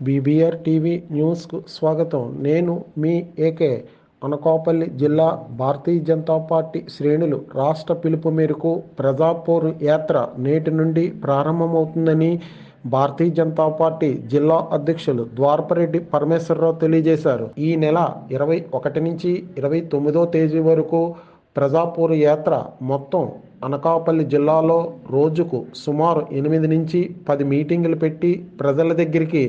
BBR TV న్యూస్కు స్వాగతం. నేను మీ ఏకే. అనకాపల్లి జిల్లా భారతీయ జనతా పార్టీ శ్రేణులు రాష్ట్ర పిలుపు మేరకు ప్రజాపోరు యాత్ర నేటి నుండి ప్రారంభమవుతుందని భారతీయ జనతా పార్టీ జిల్లా అధ్యక్షులు ద్వారపరెడ్డి పరమేశ్వరరావు తెలియజేశారు. ఈ నెల 21 నుంచి 29వ తేదీ వరకు ప్రజాపోరు యాత్ర మొత్తం అనకాపల్లి జిల్లాలో రోజుకు సుమారు 8 నుంచి 10 మీటింగులు పెట్టి ప్రజల దగ్గరికి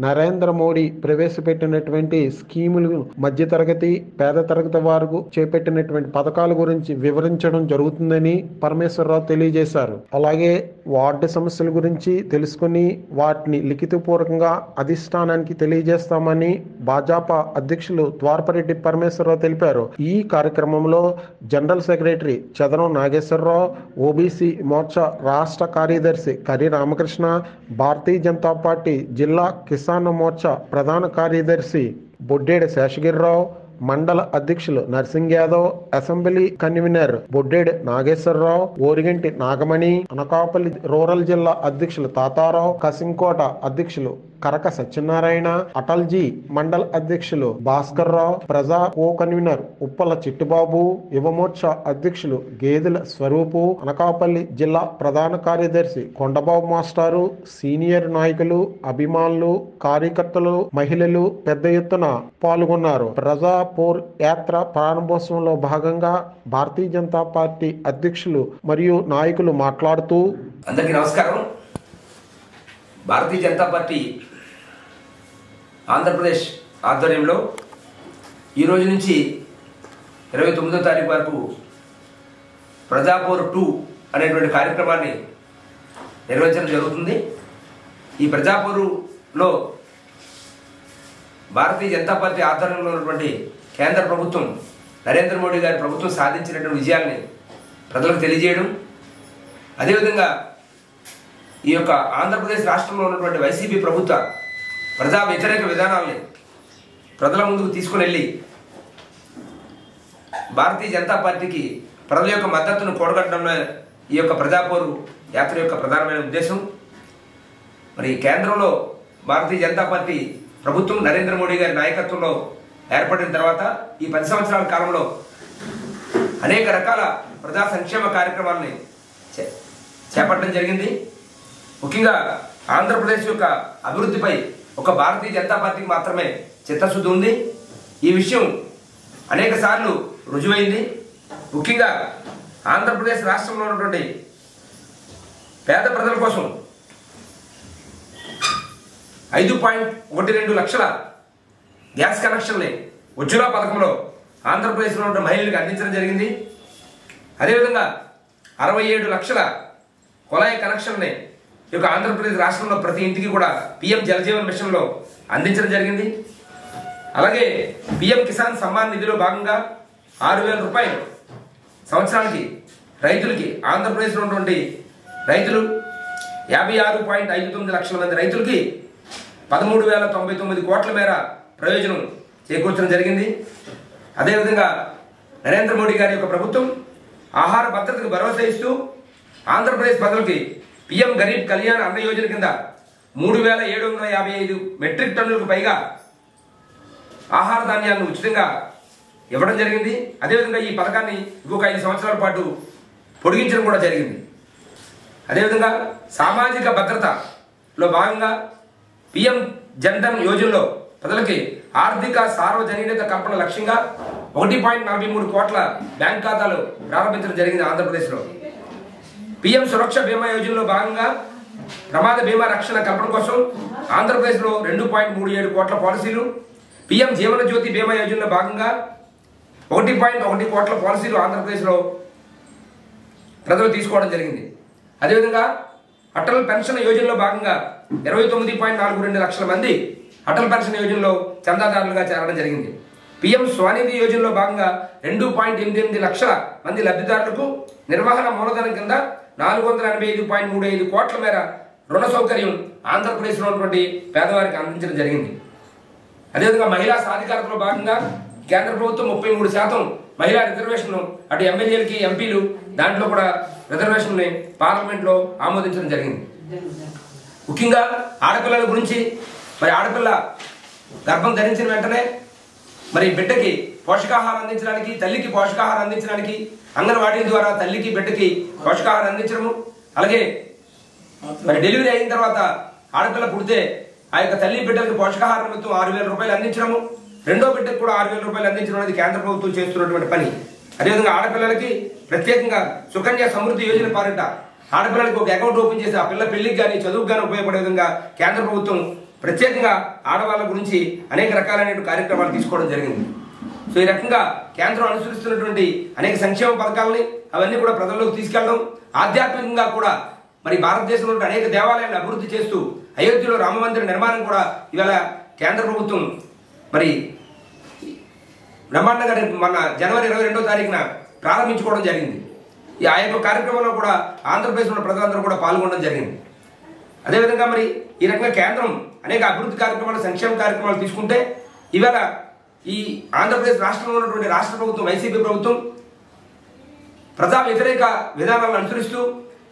నరేంద్ర మోడీ ప్రవేశపెట్టినటువంటి స్కీములు, మధ్యతరగతి పేద తరగతి వారికి చేపట్టినటువంటి పథకాల గురించి వివరించడం జరుగుతుందని పరమేశ్వరరావు తెలియజేశారు. అలాగే వార్డు సమస్యల గురించి తెలుసుకుని వాటిని లిఖితపూర్వకంగా అధిష్టానానికి తెలియజేస్తామని భాజపా అధ్యక్షులు ద్వారపరెడ్డి పరమేశ్వరరావు తెలిపారు. ఈ కార్యక్రమంలో జనరల్ సెక్రటరీ చదరం నాగేశ్వరరావు, ఓబీసీ మోర్చా రాష్ట్ర కార్యదర్శి కరి రామకృష్ణ, భారతీయ జనతా పార్టీ జిల్లా కిసాన్ మోర్చా ప్రధాన కార్యదర్శి బొడ్డేడి శేషగిరిరావు, మండల అధ్యక్షులు Narsing Yadav, assembly convener Boddedi Nageswararao, Origanti Nagamani, Anakapalli rural జిల్లా అధ్యక్షులు తాతారావు, కసింకోట అధ్యక్షులు కరక సత్యనారాయణ, అటల్జీ మండల అధ్యక్షులు భాస్కర్ రావు, ప్రజా కో కన్వీనర్ ఉప్పల చిట్టుబాబు, యువమోర్చా అధ్యక్షులు గేదెల స్వరూపు, అనకాపల్లి జిల్లా ప్రధాన కార్యదర్శి కొండబాబు మాస్టారు, సీనియర్ నాయకులు, అభిమానులు, కార్యకర్తలు, మహిళలు పెద్ద ఎత్తున పాల్గొన్నారు. ప్రజా పోర్ యాత్ర ప్రారంభోత్సవంలో భాగంగా భారతీయ జనతా పార్టీ అధ్యక్షులు మరియు నాయకులు మాట్లాడుతూ, అందరికీ నమస్కారం. భారతీయ జనతా పార్టీ ఆంధ్రప్రదేశ్ ఆధ్వర్యంలో ఈరోజు నుంచి 29వ తారీఖు వరకు ప్రజాపోర్ 2 అనేటువంటి కార్యక్రమాన్ని నిర్వహించడం జరుగుతుంది. ఈ ప్రజాపోరులో భారతీయ జనతా పార్టీ ఆధ్వర్యంలో ఉన్నటువంటి కేంద్ర ప్రభుత్వం, నరేంద్ర మోడీ గారి ప్రభుత్వం సాధించినటువంటి విజయాల్ని ప్రజలకు తెలియజేయడం, అదేవిధంగా ఈ యొక్క ఆంధ్రప్రదేశ్ రాష్ట్రంలో ఉన్నటువంటి వైసీపీ ప్రభుత్వ ప్రజా వ్యతిరేక విధానాల్ని ప్రజల ముందుకు తీసుకుని వెళ్ళి భారతీయ జనతా పార్టీకి ప్రజల యొక్క మద్దతును కూడగట్టడంలో ఈ యొక్క ప్రజాపోరు యాత్ర యొక్క ప్రధానమైన ఉద్దేశం. మరి కేంద్రంలో భారతీయ జనతా పార్టీ ప్రభుత్వం నరేంద్ర మోడీ గారి నాయకత్వంలో ఏర్పడిన తర్వాత ఈ 10 సంవత్సరాల కాలంలో అనేక రకాల ప్రజా సంక్షేమ కార్యక్రమాలని చేపట్టడం జరిగింది. ముఖ్యంగా ఆంధ్రప్రదేశ్ యొక్క అభివృద్ధిపై ఒక భారతీయ జనతా పార్టీకి మాత్రమే చిత్తశుద్ధి ఉంది. ఈ విషయం అనేక సార్లు రుజువైంది. ముఖ్యంగా ఆంధ్రప్రదేశ్ రాష్ట్రంలో ఉన్నటువంటి పేద ప్రజల కోసం 5.12 లక్షల గ్యాస్ కనెక్షన్ని ఉజ్వల పథకంలో ఆంధ్రప్రదేశ్లో ఉన్న మహిళలకు అందించడం జరిగింది. అదేవిధంగా 67 లక్షల కుళాయి కనెక్షన్ని ఈ యొక్క ఆంధ్రప్రదేశ్ రాష్ట్రంలో ప్రతి ఇంటికి కూడా పిఎం జలజీవన్ మిషన్లో అందించడం జరిగింది. అలాగే పిఎం కిసాన్ సమ్మాన్ నిధిలో భాగంగా 6,000 రూపాయలు సంవత్సరానికి రైతులకి, ఆంధ్రప్రదేశ్లో ఉన్నటువంటి రైతులు 56.59 లక్షల మంది రైతులకి 13,099 కోట్ల మేర ప్రయోజనం చేకూర్చడం జరిగింది. అదేవిధంగా నరేంద్ర మోడీ గారి యొక్క ప్రభుత్వం ఆహార భద్రతకు భరోసా ఇస్తూ ఆంధ్రప్రదేశ్ ప్రజలకి పిఎం గరీబ్ కళ్యాణ్ అన్న యోజన కింద 3,755 మెట్రిక్ టన్నులకు పైగా ఆహార ధాన్యాలను ఉచితంగా ఇవ్వడం జరిగింది. అదేవిధంగా ఈ పథకాన్ని ఇంకొక 5 సంవత్సరాల పాటు పొడిగించడం కూడా జరిగింది. అదేవిధంగా సామాజిక భద్రతలో భాగంగా పిఎం జన్ధన్ యోజనలో ప్రజలకి ఆర్థిక సార్వజనీనత కల్పన లక్ష్యంగా 1.43 కోట్ల బ్యాంక్ ఖాతాలు ప్రారంభించడం జరిగింది ఆంధ్రప్రదేశ్లో. పిఎం సురక్ష బీమా యోజనలో భాగంగా ప్రమాద బీమా రక్షణ కల్పన కోసం ఆంధ్రప్రదేశ్లో 2.37 కోట్ల పాలసీలు, పిఎం జీవన జ్యోతి బీమా యోజనలో భాగంగా 1.1 కోట్ల పాలసీలు ఆంధ్రప్రదేశ్లో ప్రజలు తీసుకోవడం జరిగింది. అదేవిధంగా అటల్ పెన్షన్ యోజనలో భాగంగా 29.42 లక్షల మంది అటల్ పెన్షన్ యోజనలో చందాదారులుగా చేరడం జరిగింది. పిఎం స్వనిధి యోజనలో భాగంగా 2.88 లక్షల మంది లబ్ధిదారులకు నిర్వహణ మూలధనం కింద 485.35 కోట్ల మేర రుణ సౌకర్యం ఆంధ్రప్రదేశ్లో ఉన్నటువంటి పేదవారికి అందించడం జరిగింది. అదేవిధంగా మహిళా సాధికారతలో భాగంగా కేంద్ర ప్రభుత్వం 33% మహిళా రిజర్వేషన్లు అటు ఎమ్మెల్యేలకి, ఎంపీలు దాంట్లో కూడా రిజర్వేషన్ని పార్లమెంట్లో ఆమోదించడం జరిగింది. ముఖ్యంగా ఆడపిల్లల గురించి మరి ఆడపిల్ల గర్భం ధరించిన వెంటనే మరి బిడ్డకి పోషకాహారం అందించడానికి, తల్లికి పోషకాహారం అందించడానికి అంగన్వాడీల ద్వారా తల్లికి బిడ్డకి పోషకాహారం అందించడము, అలాగే మరి డెలివరీ అయిన తర్వాత ఆడపిల్ల పుడితే ఆ యొక్క తల్లి బిడ్డలకి పోషకాహార నిమిత్తం 6,000 రూపాయలు అందించడము, రెండో బిడ్డకు కూడా 6,000 రూపాయలు అందించడం అనేది కేంద్ర ప్రభుత్వం చేస్తున్నటువంటి పని. అదేవిధంగా ఆడపిల్లలకి ప్రత్యేకంగా సుకన్య సమృద్ధి యోజన పాలిట ఆడపిల్లలకి ఒక అకౌంట్ ఓపెన్ చేసి ఆ పిల్ల పెళ్లికి కానీ చదువుకు కానీ ఉపయోగపడే విధంగా కేంద్ర ప్రభుత్వం ప్రత్యేకంగా ఆడవాళ్ళ గురించి అనేక రకాలైన కార్యక్రమాలు తీసుకోవడం జరిగింది. సో ఈ రకంగా కేంద్రం అనుసరిస్తున్నటువంటి అనేక సంక్షేమ పథకాలని అవన్నీ కూడా ప్రజల్లోకి తీసుకెళ్లడం, ఆధ్యాత్మికంగా కూడా మరి భారతదేశంలో అనేక దేవాలయాలను అభివృద్ధి చేస్తూ అయోధ్యలో రామ మందిర నిర్మాణం కూడా ఇవాళ కేంద్ర ప్రభుత్వం మరి బ్రహ్మాండంగా మన జనవరి 22వ తారీఖున ప్రారంభించుకోవడం జరిగింది. ఆ యొక్క కార్యక్రమంలో కూడా ఆంధ్రప్రదేశ్లో ఉన్న ప్రజలందరూ కూడా పాల్గొనడం జరిగింది. అదేవిధంగా మరి ఈ రకంగా కేంద్రం అనేక అభివృద్ధి కార్యక్రమాలు, సంక్షేమ కార్యక్రమాలు తీసుకుంటే ఇవాళ ఈ ఆంధ్రప్రదేశ్ రాష్ట్రంలో ఉన్నటువంటి రాష్ట్ర ప్రభుత్వం, వైసీపీ ప్రభుత్వం ప్రజా వ్యతిరేక విధానాలను అనుసరిస్తూ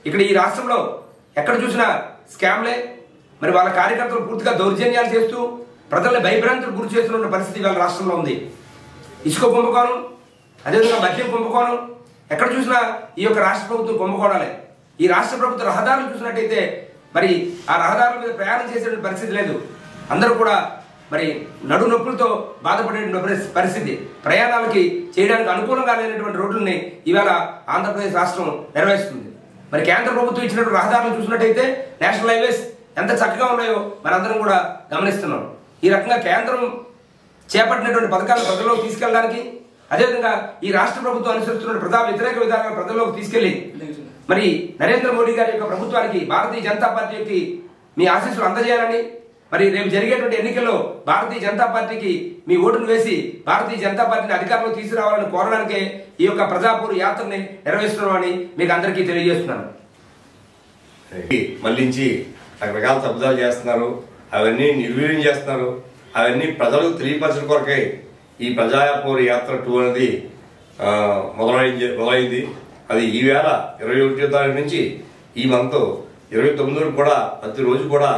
ఇక్కడ ఈ రాష్ట్రంలో ఎక్కడ చూసినా స్కామ్లే, మరి వాళ్ళ కార్యకర్తలు పూర్తిగా దౌర్జన్యాలు చేస్తూ ప్రజల్ని భయభ్రాంతులకు గురి చేస్తున్న పరిస్థితి ఇవాళ రాష్ట్రంలో ఉంది. ఇసుక కుంభకోణం, అదేవిధంగా మద్యం కుంభకోణం, ఎక్కడ చూసినా ఈ యొక్క రాష్ట్ర ప్రభుత్వం కుంభకోణాలే. ఈ రాష్ట్ర ప్రభుత్వ రహదారులు చూసినట్టయితే మరి ఆ రహదారుల మీద ప్రయాణం చేసే పరిస్థితి లేదు. అందరూ కూడా మరి నడు నొప్పులతో బాధపడే పరిస్థితి, ప్రయాణాలకి చేయడానికి అనుకూలంగా లేనటువంటి రోడ్లని ఇవాళ ఆంధ్రప్రదేశ్ రాష్ట్రం నిర్వహిస్తుంది. మరి కేంద్ర ప్రభుత్వం ఇచ్చినటువంటి రహదారులు చూసినట్టయితే నేషనల్ హైవేస్ ఎంత చక్కగా ఉన్నాయో మనందరం కూడా గమనిస్తున్నాం. ఈ రకంగా కేంద్రం చేపట్టినటువంటి పథకాలను ప్రజల్లోకి తీసుకెళ్ళడానికి, అదేవిధంగా ఈ రాష్ట్ర ప్రభుత్వం అనుసరిస్తున్న ప్రజా వ్యతిరేక విధానాలను ప్రజల్లోకి తీసుకెళ్లి మరి నరేంద్ర మోడీ గారి యొక్క ప్రభుత్వానికి, భారతీయ జనతా పార్టీకి మీ ఆశీస్సులు అందజేయాలని, మరి రేపు జరిగేటువంటి ఎన్నికల్లో భారతీయ జనతా పార్టీకి మీ ఓటును వేసి భారతీయ జనతా పార్టీని అధికారంలో తీసుకురావాలని కోరడానికే ఈ యొక్క ప్రజాపూర్ యాత్రని నిర్వహిస్తున్నామని మీకు అందరికీ తెలియజేస్తున్నాను. మళ్ళించి రకరకాల శబ్దాలు చేస్తున్నారు, అవన్నీ నిర్వీర్యం చేస్తున్నారు. అవన్నీ ప్రజలకు తెలియపరచడం కొరకై ఈ ప్రజాపూర్ యాత్ర 2 అనేది మొదలైంది. అది ఈవేళ 21వ తారీఖు నుంచి ఈ మంత్ 29 వరకు కూడా ప్రతిరోజు కూడా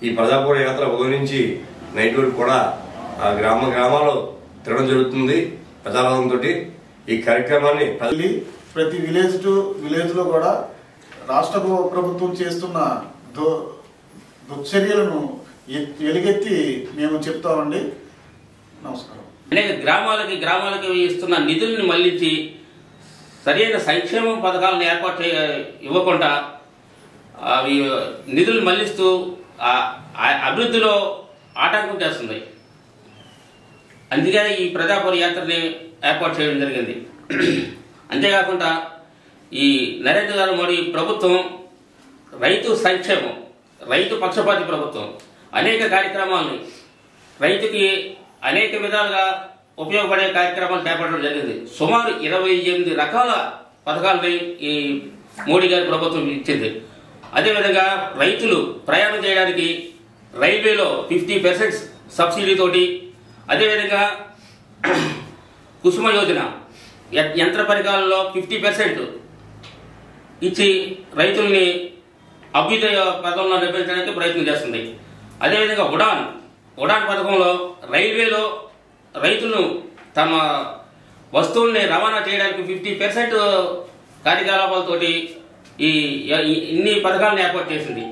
ఈ ప్రజాపూర్ యాత్ర ఉదయం నుంచి నైట్ వరకు కూడా ఆ గ్రామాల్లో తిరగడం జరుగుతుంది. ప్రజారాధంతో ఈ కార్యక్రమాన్ని ప్రతి విలేజ్ టు విలేజ్ లో కూడా రాష్ట్ర ప్రభుత్వం చేస్తున్న దుశ్చర్యలను ఎలుగెత్తి మేము చెప్తామండి. నమస్కారం. అనేక గ్రామాలకి ఇస్తున్న నిధులను మళ్లించి సరైన సంక్షేమ పథకాలను ఏర్పాటు ఇవ్వకుండా అవి నిధులు మళ్లిస్తూ అభివృద్ధిలో ఆటంకం చేస్తుంది. అందుకని ఈ ప్రజాపూర్ యాత్రని ఏర్పాటు చేయడం జరిగింది. అంతేకాకుండా ఈ నరేంద్ర మోడీ ప్రభుత్వం రైతు సంక్షేమం, రైతు పక్షపాతి ప్రభుత్వం అనేక కార్యక్రమాలను రైతుకి అనేక విధాలుగా ఉపయోగపడే కార్యక్రమాలు చేపట్టడం జరిగింది. సుమారు 28 రకాల పథకాలని ఈ మోడీ గారి ప్రభుత్వం ఇచ్చింది. అదేవిధంగా రైతులు ప్రయాణం చేయడానికి రైల్వేలో 50% సబ్సిడీతోటి, అదేవిధంగా కుసుమ యోజన యంత్ర పరికరాల్లో 50% ఇచ్చి రైతుల్ని అభ్యుదయ పథకంలో నిర్వహించడానికి ప్రయత్నం చేస్తుంది. అదేవిధంగా ఉడాన్ పథకంలో రైల్వేలో రైతులను తమ వస్తువుల్ని రవాణా చేయడానికి 50% కార్యకలాపాలతోటి ఇన్ని పథకాలను ఏర్పాటు చేసింది.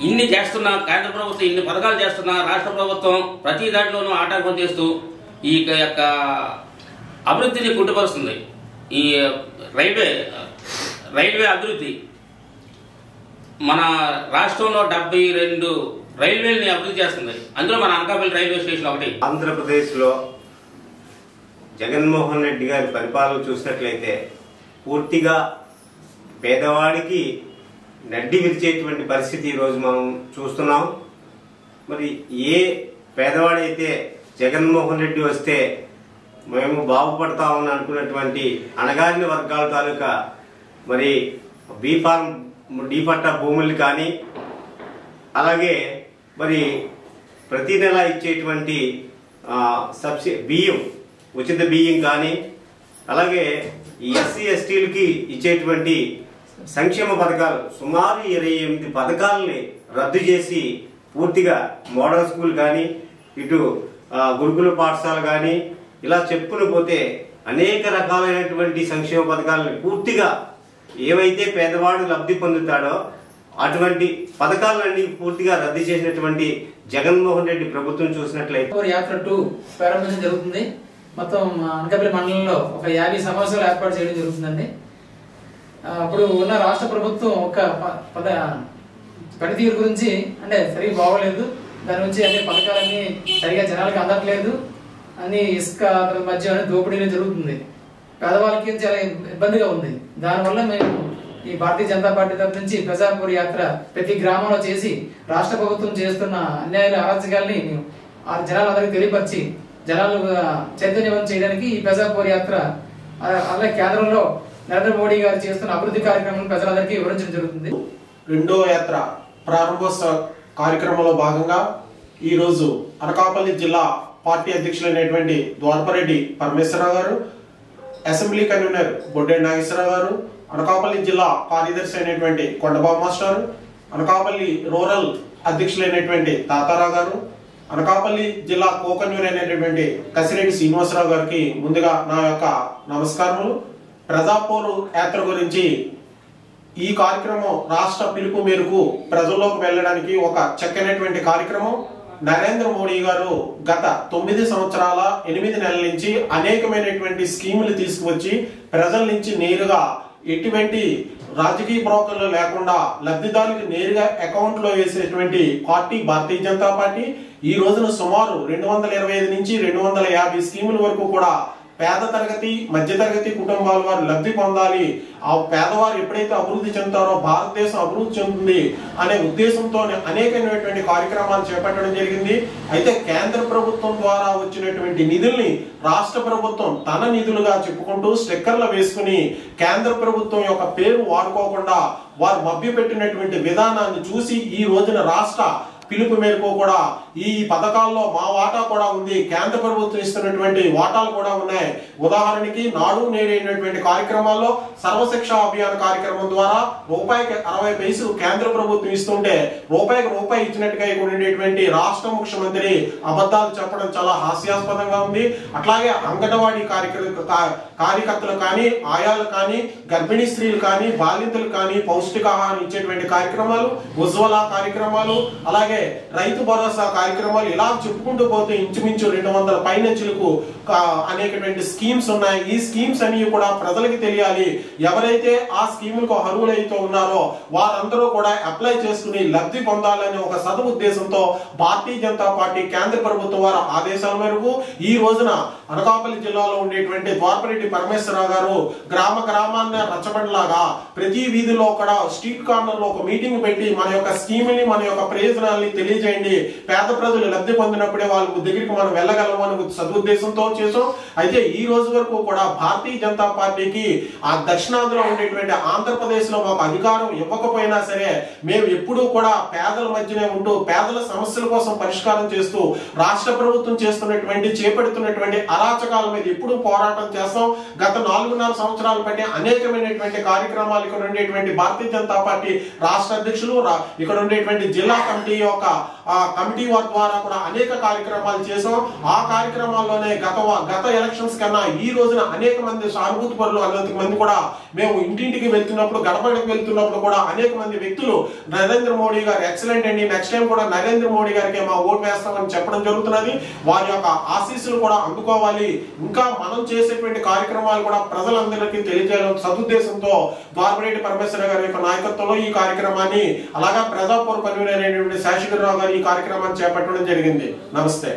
ఇన్ని చేస్తున్న కేంద్ర ప్రభుత్వం, ఇన్ని పథకాలు చేస్తున్న రాష్ట్ర ప్రభుత్వం ప్రతి దాంట్లోనూ ఆటంకం చేస్తూ ఈ యొక్క అభివృద్ధిని కుంటుపరుస్తుంది. ఈ రైల్వే అభివృద్ధి మన రాష్ట్రంలో 72 రైల్వేలని అభివృద్ధి చేస్తుంది. అందులో మన అనకాపల్లి రైల్వే స్టేషన్ ఒకటి. ఆంధ్రప్రదేశ్లో జగన్మోహన్ రెడ్డి గారి పరిపాలన చూసినట్లయితే పూర్తిగా పేదవాడికి నడ్డి విరిచేటువంటి పరిస్థితి ఈరోజు మనం చూస్తున్నాం. మరి ఏ పేదవాడైతే జగన్మోహన్ రెడ్డి వస్తే మేము బాగుపడతామని అనుకున్నటువంటి అణగారిన వర్గాల తాలూకా మరి డీ పట్టా భూములు కానీ, అలాగే మరి ప్రతి నెల ఇచ్చేటువంటి బియ్యం, ఉచిత బియ్యం కానీ, అలాగే ఈ ఎస్సీ ఎస్టీలకి ఇచ్చేటువంటి సంక్షేమ పథకాలు సుమారు 28 పథకాలని రద్దు చేసి పూర్తిగా మోడల్ స్కూల్ కానీ ఇటు గురుకుల పాఠశాల కానీ ఇలా చెప్పుకుని పోతే అనేక రకాలైనటువంటి సంక్షేమ పథకాలను పూర్తిగా ఏవైతే పేదవాడు లబ్ధి పొందుతాడో అటువంటి పథకాలన్నీ పూర్తిగా రద్దు చేసినటువంటి జగన్మోహన్ రెడ్డి ప్రభుత్వం చూసినట్లయితే యాత్ర 2 ప్రారంభించడం జరుగుతుంది. మొత్తం అనకాపల్లి మండలంలో ఒక 50 సమావేశాలు ఏర్పాటు చేయడం జరుగుతుందండి. అప్పుడు ఉన్న రాష్ట్ర ప్రభుత్వం ఒక పనితీరు గురించి అంటే సరిగ్గా బాగోలేదు, దాని నుంచి అన్ని పథకాలన్నీ సరిగా జనాలకు అందట్లేదు, అన్ని ఇసుక మధ్య దోపిడీలు జరుగుతుంది, పేదవాళ్ళకి చాలా ఇబ్బందిగా ఉంది. దానివల్ల మేము ఈ భారతీయ జనతా పార్టీ తరఫు నుంచి ప్రజాపూర్ యాత్ర ప్రతి గ్రామంలో చేసి రాష్ట్ర ప్రభుత్వం చేస్తున్న అన్యాయాల అరాచకాలని జనాలందరికీ తెలియపరిచి జనాలు చైతన్యవంతం చేయడానికి ఈ ప్రజాపూర్ యాత్ర అలాగే కేంద్రంలో నరేంద్ర మోడీ గారు చేస్తున్న అభివృద్ధి కార్యక్రమాలను ప్రజలందరికీ వివరించడం జరుగుతుంది. రెండో యాత్ర ప్రారంభోత్సవ కార్యక్రమంలో భాగంగా ఈరోజు అనకాపల్లి జిల్లా పార్టీ అధ్యక్షులైనటువంటి ద్వారపరెడ్డి పరమేశ్వరరావు గారు, అసెంబ్లీ కన్వీనర్ బొడ్డే నాగేశ్వరరావు గారు, అనకాపల్లి జిల్లా కార్యదర్శి అయినటువంటి కొండబాబు మాస్టర్, అనకాపల్లి రూరల్ అధ్యక్షులైనటువంటి తాతారావు గారు, అనకాపల్లి జిల్లా కో కన్వీనర్ అయినటువంటి కసిరెడ్డి శ్రీనివాసరావు గారికి ముందుగా నా యొక్క నమస్కారములు. ప్రజాపూర్ యాత్ర గురించి ఈ కార్యక్రమం రాష్ట్ర పిలుపు మేరకు ప్రజల్లోకి వెళ్ళడానికి ఒక చక్కనటువంటి కార్యక్రమం. నరేంద్ర మోడీ గారు గత 9 సంవత్సరాల 8 నెలల నుంచి అనేకమైనటువంటి స్కీములు తీసుకువచ్చి ప్రజల నుంచి నేరుగా ఎటువంటి రాజకీయ బ్రోకర్లు లేకుండా లబ్ధిదారులకు నేరుగా అకౌంట్ లో వేసేటువంటి పార్టీ భారతీయ జనతా పార్టీ. ఈ రోజున సుమారు 225 నుంచి 250 స్కీముల వరకు కూడా పేద తరగతి మధ్యతరగతి కుటుంబాల వారు లబ్ధి పొందాలి, ఆ పేదవారు ఎప్పుడైతే అభివృద్ధి చెందుతారో భారతదేశం అభివృద్ధి చెందుతుంది అనే ఉద్దేశంతో అనేకమైనటువంటి కార్యక్రమాలు చేపట్టడం జరిగింది. అయితే కేంద్ర ప్రభుత్వం ద్వారా వచ్చినటువంటి నిధుల్ని రాష్ట్ర ప్రభుత్వం తన నిధులుగా చెప్పుకుంటూ స్టిక్కర్లు వేసుకుని కేంద్ర ప్రభుత్వం యొక్క పేరు వాడుకోకుండా వారు మభ్యపెట్టినటువంటి విధానాన్ని చూసి ఈ రోజున రాష్ట్ర పిలుపు మేరకు కూడా ఈ పథకాల్లో మా వాటా కూడా ఉంది, కేంద్ర ప్రభుత్వం ఇస్తున్నటువంటి వాటాలు కూడా ఉన్నాయి. ఉదాహరణకి నాడు నేడు అయినటువంటి కార్యక్రమాల్లో సర్వశిక్ష అభియాన్ కార్యక్రమం ద్వారా రూపాయికి 60 పైసలు కేంద్ర ప్రభుత్వం ఇస్తుంటే రూపాయికి రూపాయి ఇచ్చినట్టుగా ఉండేటువంటి రాష్ట్ర ముఖ్యమంత్రి అబద్ధాలు చెప్పడం చాలా హాస్యాస్పదంగా ఉంది. అట్లాగే అంగన్వాడీ కార్యకర్తలు కానీ ఆయాలు కానీ గర్భిణీ స్త్రీలు కానీ బాలింతలు కానీ పౌష్టికాహారం ఇచ్చేటువంటి కార్యక్రమాలు, ఉజ్వల కార్యక్రమాలు, అలాగే రైతు భరోసా కార్యక్రమాలు, ఇలా చెప్పుకుంటూ పోతే ఇంచుమించు 200 పైనంచులకు అనేకటువంటి స్కీమ్స్ ఉన్నాయి. ఈ స్కీమ్స్ అన్ని కూడా ప్రజలకు తెలియాలి. ఎవరైతే ఆ స్కీములకు అర్హులైతే ఉన్నారో వారందరూ కూడా అప్లై చేసుకుని లబ్ధి పొందాలనే ఒక సదుద్దేశంతో భారతీయ జనతా పార్టీ కేంద్ర ప్రభుత్వం వారి ఆదేశాల మేరకు ఈ రోజున అనకాపల్లి జిల్లాలో ఉండేటువంటి ద్వారపరెడ్డి పరమేశ్వరరావు గారు గ్రామాన్ని రచ్చబండలాగా ప్రతి వీధిలో కూడా స్ట్రీట్ కార్నర్ లో ఒక మీటింగ్ పెట్టి మన యొక్క స్కీమ్ని మన యొక్క ప్రయోజనాల్ని తెలియజేయండి, పేద ప్రజలు లబ్ధి పొందినప్పుడే వాళ్ళ దగ్గరికి మనం వెళ్ళగలము అని సదుద్దేశంతో చేసాం. అయితే ఈ రోజు వరకు కూడా భారతీయ జనతా పార్టీకి ఆ దక్షిణాదిలో ఉండేటువంటి ఆంధ్రప్రదేశ్ లో మాకు అధికారం ఇవ్వకపోయినా సరే మేము ఎప్పుడూ కూడా పేదల మధ్యనే ఉంటూ పేదల సమస్యల కోసం పరిష్కారం చేస్తూ రాష్ట్ర ప్రభుత్వం చేపడుతున్నటువంటి అరాచకాల మీద ఎప్పుడూ పోరాటం చేస్తాం. గత 4.5 సంవత్సరాలు బట్టి అనేకమైనటువంటి కార్యక్రమాలు ఇక్కడ ఉండేటువంటి భారతీయ జనతా పార్టీ రాష్ట్ర అధ్యక్షులు ఇక్కడ ఉండేటువంటి జిల్లా కమిటీ యొక్క కమిటీ వారి ద్వారా కూడా అనేక కార్యక్రమాలు చేసాం. ఆ కార్యక్రమాల్లోనే గత ఎలక్షన్స్ కన్నా ఈ రోజున అనేక మంది సానుభూతి పరులు అనేక మంది కూడా మేము ఇంటింటికి వెళ్తున్నప్పుడు గడపడికి వెళ్తున్నప్పుడు కూడా అనేక మంది వ్యక్తులు నరేంద్ర మోడీ గారు ఎక్సలెంట్ అండి, నెక్స్ట్ టైం కూడా నరేంద్ర మోడీ గారికి మా ఓటు వేస్తామని చెప్పడం జరుగుతున్నది. వారి యొక్క ఆశీస్సులు కూడా అందుకోవాలి, ఇంకా మనం చేసేటువంటి కార్యక్రమాలు కూడా ప్రజలందరికీ తెలియజేయాలని సదుద్దేశంతో ద్వారపరెడ్డి పరమేశ్వర గారి యొక్క నాయకత్వంలో ఈ కార్యక్రమాన్ని అలాగా ప్రజాపూర్ కన్వీనర్ అయినటువంటి శేషగిరిరావు గారు ఈ కార్యక్రమాన్ని చేపట్టడం జరిగింది. నమస్తే.